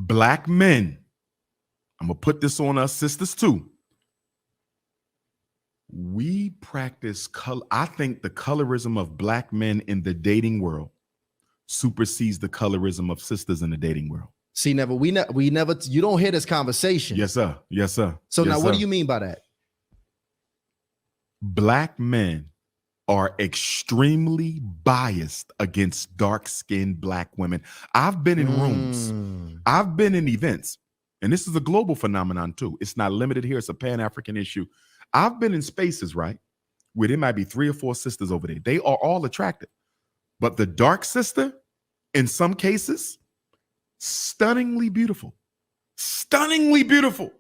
Black men, I'm going to put this on us sisters too. We practice color. I think the colorism of black men in the dating world supersedes the colorism of sisters in the dating world. See, we never, you don't hear this conversation. Yes, sir. Yes, sir. So yes, now, sir. what do you mean by that? Black men are extremely biased against dark-skinned black women. I've been in rooms. I've been in events, and this is a global phenomenon too. It's not limited here. It's a Pan-African issue. I've been in spaces, right, where there might be 3 or 4 sisters over there. They are all attractive. But the dark sister, in some cases, stunningly beautiful. Stunningly beautiful.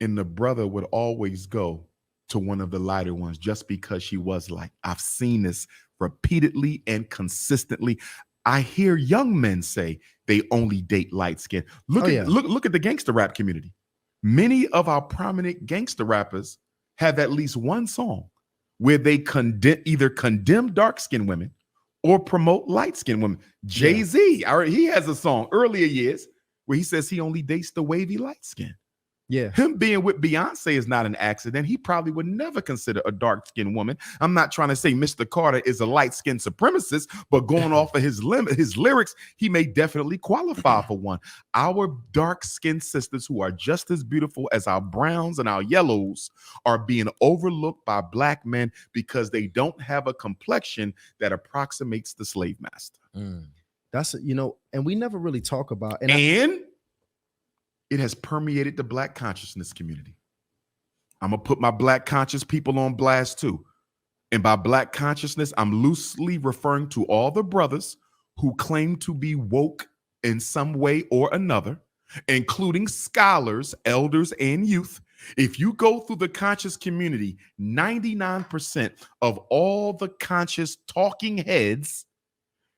And the brother would always go to one of the lighter ones just because she was like. I've seen this repeatedly and consistently. I hear young men say they only date light skin. Look at the gangster rap community. Many of our prominent gangster rappers have at least one song where they either condemn dark-skinned women or promote light-skinned women. Jay-Z, he has a song earlier years where he says he only dates the wavy light skin. Yeah. Him being with Beyonce is not an accident. He probably would never consider a dark-skinned woman. I'm not trying to say Mr. Carter is a light-skinned supremacist, but going off of his lyrics, he may definitely qualify for one. Our dark-skinned sisters who are just as beautiful as our browns and our yellows are being overlooked by black men because they don't have a complexion that approximates the slave master. That's, and we never really talk about. And it has permeated the black consciousness community. I'm going to put my black conscious people on blast too. And by black consciousness, I'm loosely referring to all the brothers who claim to be woke in some way or another, including scholars, elders, and youth. If you go through the conscious community, 99% of all the conscious talking heads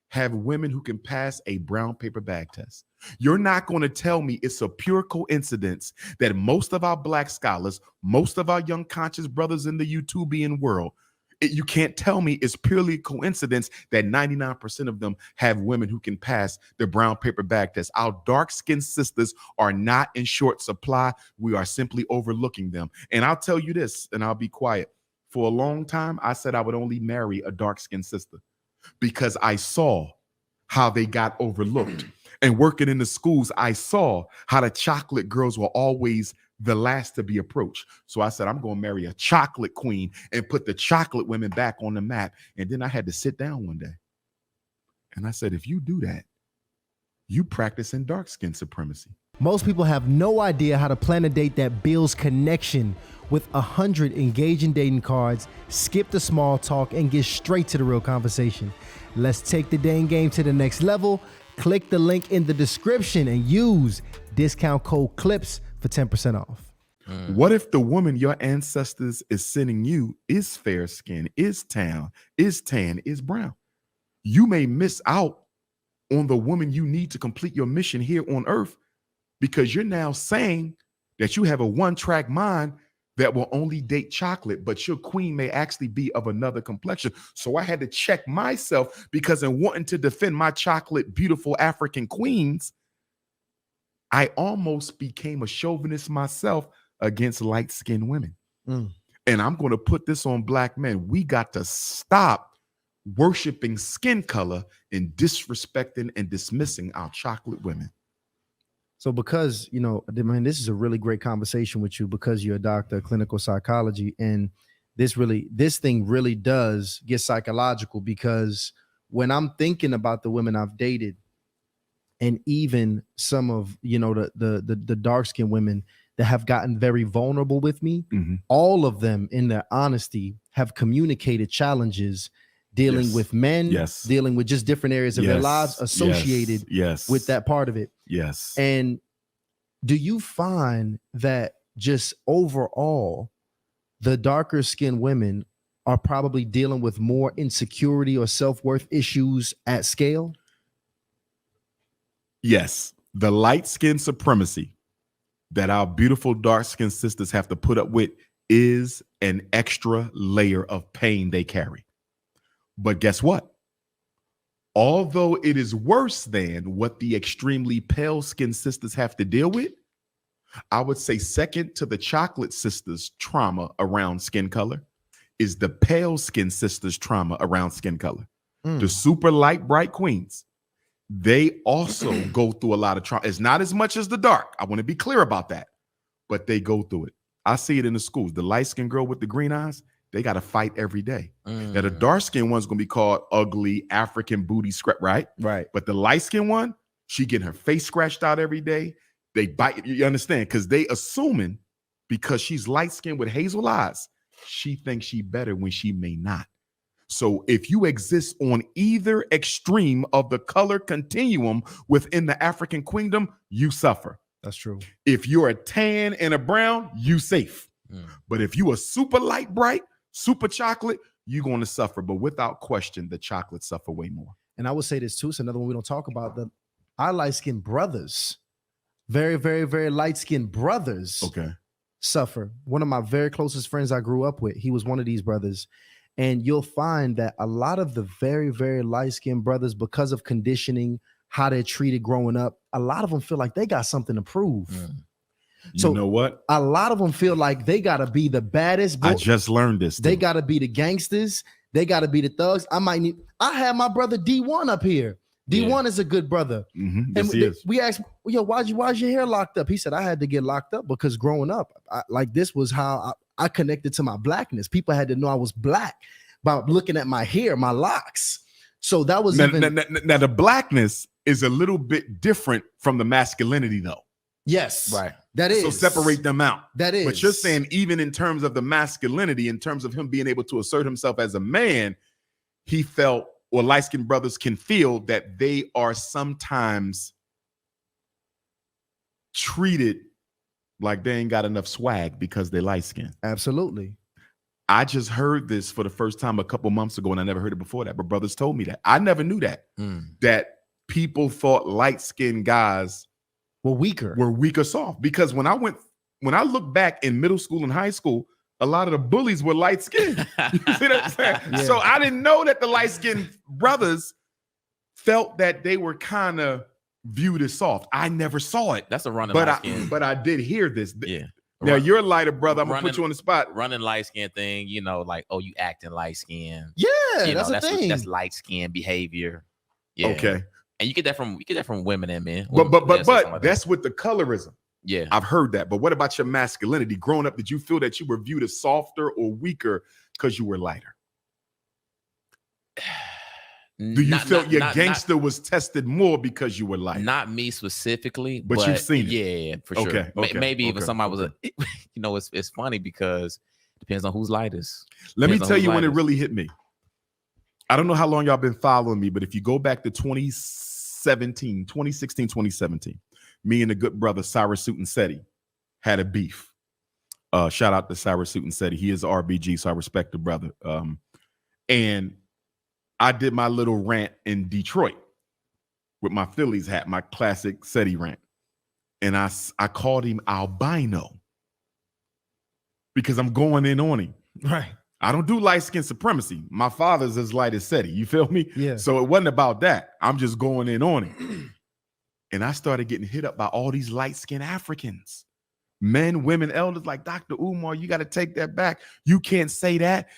have women who can pass a brown paper bag test. You're not going to tell me it's a pure coincidence that most of our black scholars, most of our young conscious brothers in the YouTubian world, you can't tell me it's purely a coincidence that 99% of them have women who can pass the brown paper bag test. Our dark-skinned sisters are not in short supply. We are simply overlooking them. And I'll tell you this, and I'll be quiet. For a long time, I said I would only marry a dark-skinned sister because I saw how they got overlooked. And working in the schools, I saw how the chocolate girls were always the last to be approached. So I said, I'm going to marry a chocolate queen and put the chocolate women back on the map. And then I had to sit down one day. And I said, if you do that, you practicing dark skin supremacy. Most people have no idea how to plan a date that builds connection with 100 engaging dating cards, skip the small talk, and get straight to the real conversation. Let's take the dating game to the next level. Click the link in the description and use discount code CLIPS for 10% off. What if the woman your ancestors is sending you is fair skin, is tan, is brown? You may miss out on the woman you need to complete your mission here on earth because you're now saying that you have a one-track mind that will only date chocolate, but your queen may actually be of another complexion. So I had to check myself because in wanting to defend my chocolate, beautiful African queens, I almost became a chauvinist myself against light-skinned women. And I'm going to put this on black men. We got to stop worshiping skin color and disrespecting and dismissing our chocolate women. So because, this is a really great conversation with you because you're a doctor of clinical psychology, and this thing really does get psychological because when I'm thinking about the women I've dated and even some of, the dark-skinned women that have gotten very vulnerable with me, all of them in their honesty have communicated challenges dealing with men, dealing with just different areas of their lives associated with that part of it. Yes. And do you find that just overall, the darker skinned women are probably dealing with more insecurity or self-worth issues at scale? Yes. The light skin supremacy that our beautiful dark skinned sisters have to put up with is an extra layer of pain they carry. But guess what? Although it is worse than what the extremely pale skinned sisters have to deal with, I would say second to the chocolate sisters' trauma around skin color is the pale skin sisters' trauma around skin color. The super light, bright queens, they also go through a lot of trauma. It's not as much as the dark. I want to be clear about that, but they go through it. I see it in the schools. The light skinned girl with the green eyes, they got to fight every day. Now, the dark skinned one's going to be called ugly African booty scrap, right? Right. But the light skinned one, she getting her face scratched out every day. They bite, you understand? Because they assuming because she's light skinned with hazel eyes, she thinks she better when she may not. So if you exist on either extreme of the color continuum within the African queendom, you suffer. That's true. If you're a tan and a brown, you safe. But if you are super light, bright, super chocolate, you're going to suffer. But without question, the chocolates suffer way more. And I would say this too. It's another one we don't talk about. Our light-skinned brothers, very, very, very light-skinned brothers, suffer. One of my very closest friends I grew up with, he was one of these brothers. And you'll find that a lot of the very, very light-skinned brothers, because of conditioning, how they're treated growing up, a lot of them feel like they got something to prove. You know what? A lot of them feel like they got to be the baddest. I just learned this. They got to be the gangsters. They got to be the thugs. I had my brother D1 up here. D1 is a good brother. Yes, and we asked, yo, why's your hair locked up? He said, I had to get locked up because growing up, this was how I connected to my blackness. People had to know I was black by looking at my hair, my locks. So that was now the blackness is a little bit different from the masculinity, though. Yes, right. That is. So separate them out. That is. But you're saying even in terms of the masculinity, in terms of him being able to assert himself as a man, he felt, or light-skinned brothers can feel, that they are sometimes treated like they ain't got enough swag because they're light-skinned. Absolutely. I just heard this for the first time a couple months ago, and I never heard it before that, but brothers told me that. I never knew that. That people thought light-skinned guys were weaker soft. Because when I look back in middle school and high school, a lot of the bullies were light-skinned. You see what I'm saying? Yeah. So I didn't know that the light-skinned brothers felt that they were kind of viewed as soft. I never saw it. That's a running light skin. But I did hear this. Yeah. Now you're a lighter brother. I'm gonna put you on the spot. Running light skin thing, like, oh, you acting light skin. Yeah, that's a thing. That's light skin behavior. Yeah. Okay. And you get that from women and men. But that's with the colorism. Yeah. I've heard that. But what about your masculinity? Growing up, did you feel that you were viewed as softer or weaker because you were lighter? Do you feel your gangster was tested more because you were light? Not me specifically, but you've seen it. Yeah, for sure. Maybe even somebody was it's funny because it depends on who's lightest. Let me tell you when it really hit me. I don't know how long y'all been following me, but if you go back to 2016, 2017, me and the good brother Cyrus Sutin-Seti had a beef. Shout out to Cyrus Sutin-Seti. He is RBG, so I respect the brother. And I did my little rant in Detroit with my Phillies hat, my classic Seti rant. And I called him albino because I'm going in on him. Right. I don't do light skin supremacy. My father's as light as Seti. You feel me? Yeah. So it wasn't about that. I'm just going in on him. And I started getting hit up by all these light skinned Africans, men, women, elders like Dr. Umar. You got to take that back. You can't say that,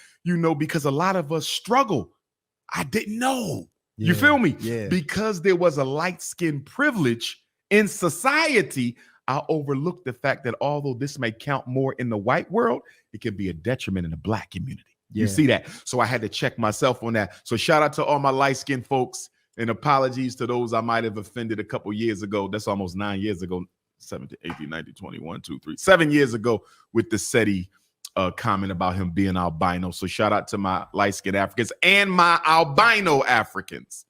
because a lot of us struggle. I didn't know. Yeah, you feel me? Yeah. Because there was a light skin privilege in society, I overlooked the fact that although this may count more in the white world, it can be a detriment in the black community. Yeah. You see that? So I had to check myself on that. So shout out to all my light skinned folks and apologies to those I might have offended a couple years ago. That's almost 9 years ago, 17, 18, 19, 21, 2, 3, 7 years ago with the Seti comment about him being albino. So shout out to my light-skinned Africans and my albino Africans.